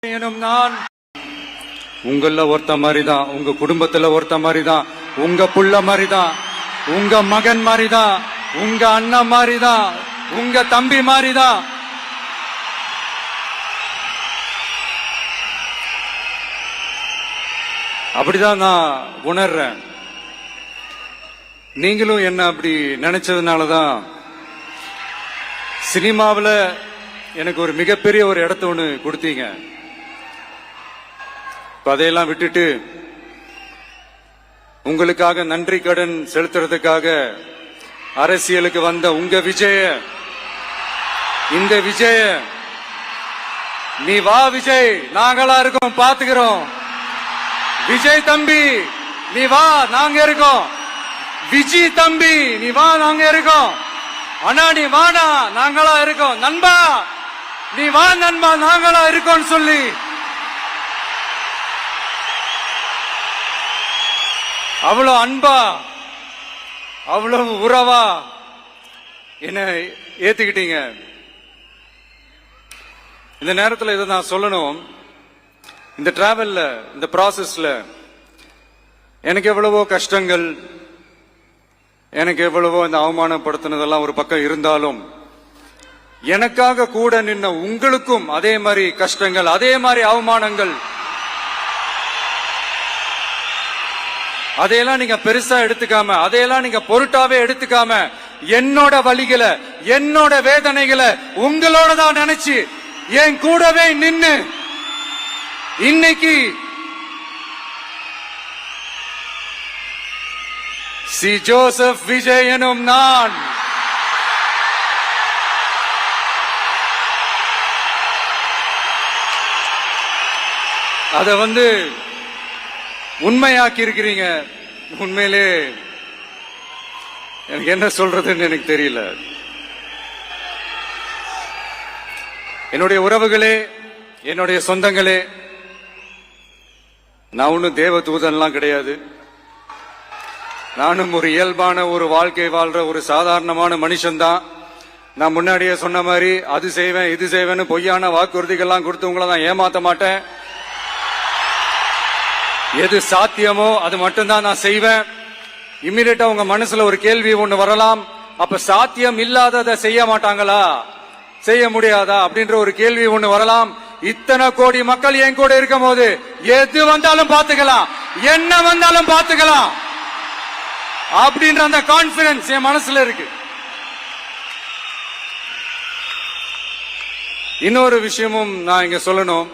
நான் உங்கள ஒருத்த மாதிரிதான், உங்க குடும்பத்துல ஒருத்த மாதிரிதான், உங்க புள்ள மாதிரிதான், உங்க மகன் மாதிரிதான், உங்க அண்ணன் மாதிரிதான், உங்க தம்பி மாதிரிதான். அப்படிதான் நான் உணர்றேன். நீங்களும் என்ன அப்படி நினைச்சதுனாலதான் சினிமாவில் எனக்கு ஒரு மிகப்பெரிய ஒரு இடத்த ஒண்ணு கொடுத்தீங்க. அதையெல்லாம் விட்டுட்டு உங்களுக்காக நன்றி கடன் செலுத்துறதுக்காக அரசியலுக்கு வந்த உங்க விஜய, இந்த விஜய, நீ வா விஜய், நாங்களா இருக்கோம், பாத்துக்கிறோம். விஜய் தம்பி நீ வா, நாங்க இருக்கோம். விஜி தம்பி நீ வா, நாங்க இருக்கோம். அண்ணா நீ வாடா, நாங்களா இருக்கோம். நண்பா நீ வா நண்பா, நாங்களா இருக்கோம் சொல்லி அவ்வளவு அன்பா, அவ்வளவு உறவா என்ன ஏத்துக்கிட்டீங்க. இந்த நேரத்தில் இதை நான் சொல்லணும். இந்த டிராவல்ல, இந்த ப்ராசஸ்ல எனக்கு எவ்வளவோ கஷ்டங்கள், எனக்கு எவ்வளவோ இந்த அவமானப்படுத்தினதெல்லாம் ஒரு பக்கம் இருந்தாலும், எனக்காக கூட நின்ன உங்களுக்கும் அதே மாதிரி கஷ்டங்கள், அதே மாதிரி அவமானங்கள், அதையெல்லாம் நீங்க பெருசா எடுத்துக்காம, அதையெல்லாம் நீங்க பொருட்டாவே எடுத்துக்காம, என்னோட வலிகளை, என்னோட வேதனைகளை உங்களோட தான் நினைச்சு என் கூடவே நின்னு இன்னைக்கு சி ஜோசப் விஜய் எனும் நான் அத உண்மையாக்கி இருக்கிறீங்க. உண்மையிலே எனக்கு என்ன சொல்றதுன்னு எனக்கு தெரியல. என்னுடைய உறவுகளே, என்னுடைய சொந்தங்களே, நான் ஒன்னும் தேவ தூதன்லாம் கிடையாது. நானும் ஒரு இயல்பான ஒரு வாழ்க்கை வாழ்ற ஒரு சாதாரணமான மனுஷன்தான். நான் முன்னாடியே சொன்ன மாதிரி அது செய்வேன் இது செய்வேன்னு பொய்யான வாக்குறுதிகள்லாம் கொடுத்து உங்களை நான் ஏமாத்த மாட்டேன். எது சாத்தியமோ அது மட்டும்தான் நான் செய்வேன். இம்மிடியட்டா உங்க மனசுல ஒரு கேள்வி ஒண்ணு வரலாம், அப்ப சாத்தியம் இல்லாததை செய்ய மாட்டாங்களா, செய்ய முடியாதா அப்படின்ற ஒரு கேள்வி ஒண்ணு வரலாம். இத்தனை கோடி மக்கள் என் கூட இருக்கும் போது எது வந்தாலும் பாத்துக்கலாம், என்ன வந்தாலும் பாத்துக்கலாம் அப்படின்ற அந்த கான்பிடன்ஸ் என் மனசுல இருக்கு. இன்னொரு விஷயமும் நான் இங்க சொல்லணும்.